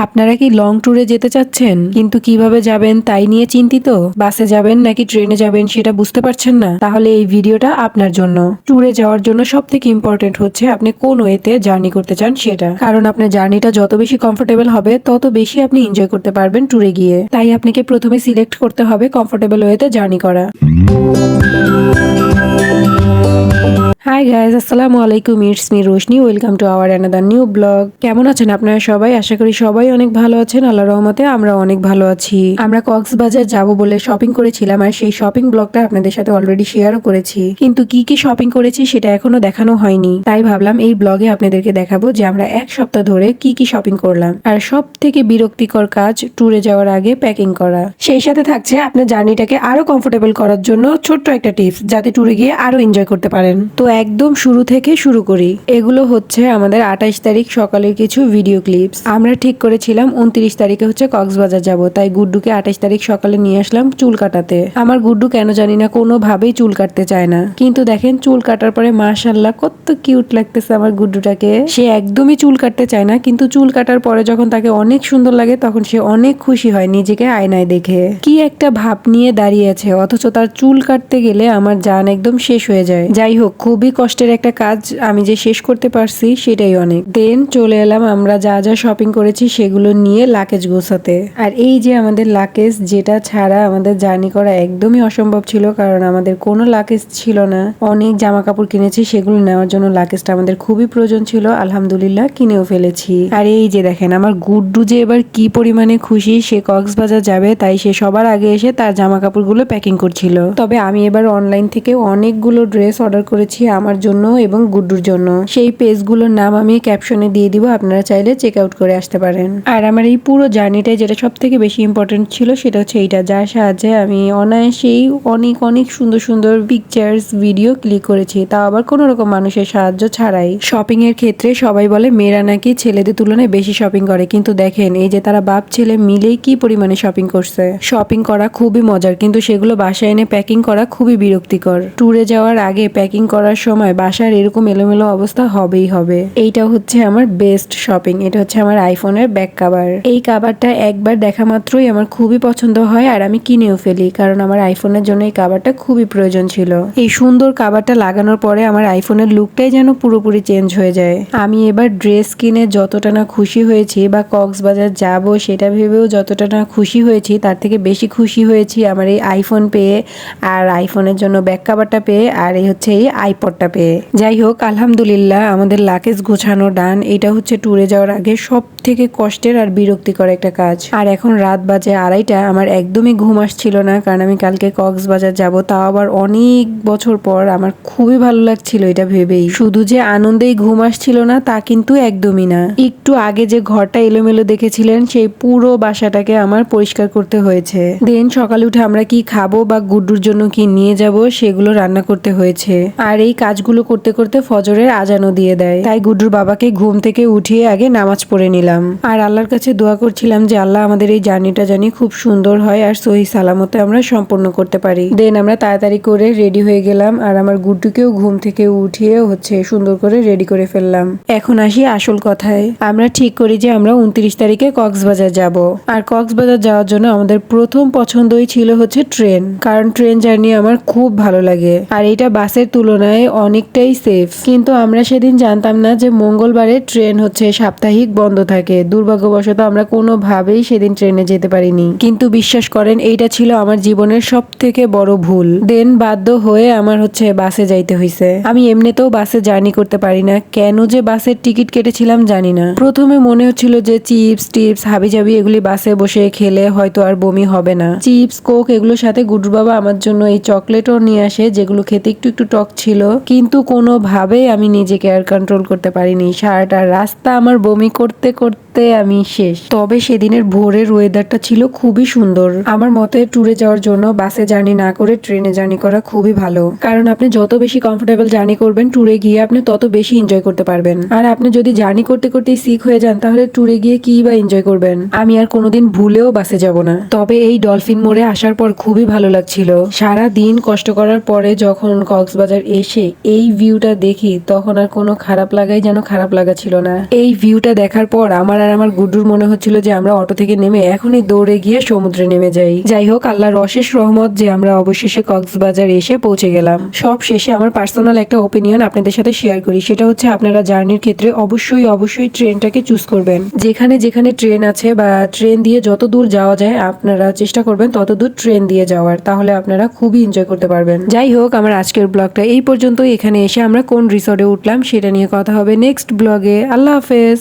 আপনারা কি লং ট্যুরে যেতে চাচ্ছেন কিন্তু কিভাবে যাবেন তাই নিয়ে চিন্তিত? বাসে যাবেন নাকি ট্রেনে যাবেন সেটা বুঝতে পারছেন না? তাহলে এই ভিডিওটা আপনার জন্য। ট্যুরে যাওয়ার জন্য সবথেকে ইম্পর্টেন্ট হচ্ছে আপনি কোন ওয়েতে জার্নি করতে চান সেটা। কারণ আপনার জার্নিটা যত বেশি কমফোর্টেবল হবে তত বেশি আপনি এনজয় করতে পারবেন ট্যুরে গিয়ে। তাই আপনাকে প্রথমে সিলেক্ট করতে হবে কমফোর্টেবল ওয়েতে জার্নি করা। হাই গাইজ, আসসালামু আলাইকুম, it's me Roshni. Welcome to our another new blog. কেমন আছেন আপনারা সবাই? আশা করি সবাই অনেক ভালো আছেন। আল্লাহর রহমতে আমরা অনেক ভালো আছি। আমরা কক্সবাজার যাব বলে শপিং করেছিলাম, আর সেই শপিং ব্লগটা আপনাদের সাথে অলরেডি শেয়ারও করেছি, কিন্তু কি কি শপিং করেছি সেটা এখনো দেখানো হয়নি। তাই ভাবলাম এই ব্লগে আপনাদেরকে দেখাবো যে আমরা এক সপ্তাহ ধরে কি কি শপিং করলাম। আর সব থেকে বিরক্তিকর কাজ ট্যুরে যাওয়ার আগে প্যাকিং করা। সেই সাথে থাকছে আপনার জার্নিটাকে আরো কমফোর্টেবল করার জন্য ছোট্ট একটা টিপস, যাতে ট্যুরে গিয়ে আরো এনজয় করতে পারেন। তো একদম শুরু থেকে শুরু করি। এগুলো হচ্ছে আমাদের 28 তারিখ সকালের কিছু ভিডিও ক্লিপস। আমরা ঠিক করেছিলাম 29 তারিখে হচ্ছে কক্সবাজার যাব, তাই গুড্ডুকে 28 তারিখ সকালে নিয়ে আসলাম চুল কাটাতে। আমার গুড্ডু কেন জানি না কোনোভাবেই চুল কাটতে চায় না, কিন্তু দেখেন চুল কাটার পরে মাশাআল্লাহ কত কিউট লাগতেছে আমার গুড্ডুটাকে। সে একদমই চুল কাটতে চায় না, কিন্তু চুল কাটার পরে যখন তাকে অনেক সুন্দর লাগে তখন সে অনেক খুশি হয় নিজেকে আয়নায় দেখে। কি একটা ভাব নিয়ে দাঁড়িয়ে আছে, অথচ তার চুল কাটতে গেলে আমার জান একদম শেষ হয়ে যায়। যাই হোক, খুবই কষ্টের একটা কাজ, আমি যে শেষ করতে পারছি সেটাই অনেক। দেন চলে এলাম আমরা যা যা শপিং করেছি সেগুলো নিয়ে লাকেজ গোছাতে। আর এই যে আমাদের লাকেজ, যেটা ছাড়া আমাদের জার্নি করা একদমই অসম্ভব ছিল, কারণ আমাদের কোনো লাকেজ ছিল না। অনেক জামা কাপড় কিনেছি, সেগুলো নেওয়ার জন্য লাকেজটা আমাদের খুবই প্রয়োজন ছিল। আলহামদুলিল্লাহ কিনেও ফেলেছি। আর এই যে দেখেন আমার গুড্ডু যে এবার কি পরিমাণে খুশি, সে কক্সবাজার যাবে তাই সে সবার আগে এসে তার জামা কাপড়গুলো প্যাকিং করছিল। তবে আমি এবার অনলাইন থেকে অনেকগুলো ড্রেস অর্ডার করেছি আমার জন্য এবং গুড্ডুর জন্য। সেই পেজগুলোর নাম আমি ক্যাপশনে দিয়ে দিব, আপনারা চাইলে চেক আউট করে আসতে পারেন। আর আমার এই পুরো জার্নিটাই যেটা সব থেকে বেশি ইম্পর্টেন্ট ছিল সেটা হচ্ছে এইটা, যার সাহায্যে আমি অনায়াসেই অনেক অনেক সুন্দর সুন্দর পিকচার্স ভিডিও ক্লিক করেছি, তাও আবার কোনো রকম মানুষের সাহায্য ছাড়াই। শপিং এর ক্ষেত্রে সবাই বলে মেয়েরা নাকি ছেলেদের তুলনায় বেশি শপিং করে, কিন্তু দেখেন এই যে তারা বাপ ছেলে মিলেই কি পরিমাণে শপিং করছে। শপিং করা খুবই মজার, কিন্তু সেগুলো বাসায় এনে প্যাকিং করা খুবই বিরক্তিকর। ট্যুরে যাওয়ার আগে প্যাকিং করার সময় বাসার এরকম এলোমেলো অবস্থা হবেই হবে। এইটা হচ্ছে আমার বেস্ট শপিং। এটা হচ্ছে আমার আইফোনের ব্যাক কভার। এই কভারটা একবার দেখা মাত্রই আমার খুবই পছন্দ হয়, আর আমি কিনেও ফেলি, কারণ আমার আইফোনের জন্য এই কভারটা খুবই প্রয়োজন ছিল। এই সুন্দর কভারটা লাগানোর পরে আমার আইফোনের লুকটাই যেন পুরোপুরি চেঞ্জ হয়ে যায়। আমি এবার ড্রেস কিনে যতটা না খুশি হয়েছি, বা কক্সবাজার যাব সেটা ভেবেও যতটা না খুশি হয়েছি, তার থেকে বেশি খুশি হয়েছি আমার এই আইফোন পেয়ে, আর আইফোনের জন্য ব্যাক কভারটা পেয়ে, আর এই হচ্ছে এই আইপডটা পেয়ে। যাই হোক, আলহামদুলিল্লাহ আমাদের লাকেজ গোছানো ডান। এটা হচ্ছে ট্যুরে যাওয়ার আগে সব থেকে কষ্টের আর বিরক্তিকর একটা কাজ। আর এখন রাত বাজে 2:30। আমার একদমই ঘুম আসছিল না, কারণ আমি কালকে কক্সবাজার যাব, তাও আবার অনেক বছর পর। আমার খুবই ভালো লাগছিল এটা ভেবেই। শুধু যে আনন্দেই ঘুম আসছিল না তা কিন্তু একদমই না। একটু আগে যে ঘরটা এলোমেলো দেখেছিলেন, সেই পুরো বাসাটাকে আমার পরিষ্কার করতে হয়েছে। দেন সকালে উঠে আমরা কি খাবো বা গুড্ডুর জন্য কি নিয়ে যাব সেগুলো রান্না করতে হয়েছে। আর এই কাজগুলো করতে করতে ফজরের আজানও দিয়ে দেয়, তাই গুড্ডুর বাবাকে ঘুম থেকে উঠিয়ে আগে নামাজ পড়ে নিলাম। আর আল্লাহর কাছে দোয়া করছিলাম যে আল্লাহ আমাদের এই জার্নিটা জানি খুব সুন্দর হয় আর সহি সালামতে আমরা সম্পূর্ণ করতে পারি। দেন আমরা তাড়াতাড়ি করে রেডি হয়ে গেলাম, আর আমার গুড্ডুকেও ঘুম থেকে উঠিয়ে হচ্ছে সুন্দর করে রেডি করে ফেললাম। এখন আসি আসল কথায়। আমরা ঠিক করি যে আমরা 29 তারিখে কক্সবাজার যাব। আর কক্সবাজার যাওয়ার জন্য আমাদের প্রথম পছন্দই ছিল হচ্ছে ট্রেন, কারণ ট্রেন জার্নি আমার খুব ভালো লাগে, আর এটা বাসের তুলনায় অনেকটাই সেফ। কিন্তু আমরা সেদিন জানতাম না যে মঙ্গলবারে ট্রেন হচ্ছে সাপ্তাহিক বন্ধ থাকে। দুর্ভাগ্যবশত আমরা কোনোভাবেই সেদিন ট্রেনে যেতে পারিনি, কিন্তু বিশ্বাস করেন এইটা ছিল আমার জীবনের সব থেকে বড় ভুল। দেন বাধ্য হয়ে আমার হচ্ছে বাসে যাইতে হয়েছে। আমি এমনিতেও বাসে জার্নি করতে পারি না, কেন যে বাসের টিকিট কেটেছিলাম জানি না। প্রথমে মনে হচ্ছিল যে চিপস টিপস হাবিজাবি এগুলি বাসে বসে খেলে হয়তো আর বমি হবে না। চিপস কোক এগুলোর সাথে গুড্ডুর বাবা আমার জন্য এই চকলেটও নিয়ে আসে, যেগুলো খেতে একটু একটু টক ছিল, কিন্তু কোনোভাবেই আমি নিজেকে আর কন্ট্রোল করতে পারিনি। সারাটা রাস্তা আমার বমি করতে করতে আমি শেষ। তবে সেদিনের ভোরের ওয়েদারটা ছিল খুবই সুন্দর। আমার মতে ট্যুরে যাওয়ার জন্য বাসে জার্নি না করে ট্রেনে জার্নি করা খুবই ভালো, কারণ আপনি যত বেশি কমফোর্টেবল জার্নি করবেন ট্যুরে গিয়ে আপনি তত বেশি এনজয় করতে পারবেন। আর আপনি যদি জার্নি করতে করতে সিক হয়ে যান, তাহলে ট্যুরে গিয়ে কি বা এনজয় করবেন? আমি আর কোনোদিন ভুলেও বাসে যাব না। তবে এই ডলফিন মোড়ে আসার পর খুবই ভালো লাগছিল। সারা দিন কষ্ট করার পরে যখন কক্সবাজার এসে এই ভিউটা দেখি, তখন আর কোনো খারাপ লাগাই যেন খারাপ লাগা ছিল না। এই ভিউটা দেখার পর আমার আর আর আমার গুড্ডুর মনে হচ্ছিল যে আমরা অটো থেকে নেমে এখনই দৌড়ে গিয়ে সমুদ্রে নেমে যাই। যাই হোক, আল্লাহর অশেষ রহমত যে আমরা অবশেষে কক্সবাজার এসে পৌঁছে গেলাম। সব শেষে আমার পার্সোনাল একটা ওপিনিয়ন আপনাদের সাথে শেয়ার করি, সেটা হচ্ছে আপনারা জার্নির ক্ষেত্রে অবশ্যই ট্রেনটাকে চুজ করবেন। যেখানে যেখানে ট্রেন আছে বা ট্রেন দিয়ে যত দূর যাওয়া যায় আপনারা চেষ্টা করবেন তত দূর ট্রেন দিয়ে যাওয়ার, তাহলে আপনারা খুবই এনজয় করতে পারবেন। যাই হোক, আমার আজকের ব্লগটা এই পর্যন্ত। এখানে এসে আমরা কোন রিসর্টে উঠলাম সেটা নিয়ে কথা হবে নেক্সট ব্লগে। আল্লাহ হাফেজ।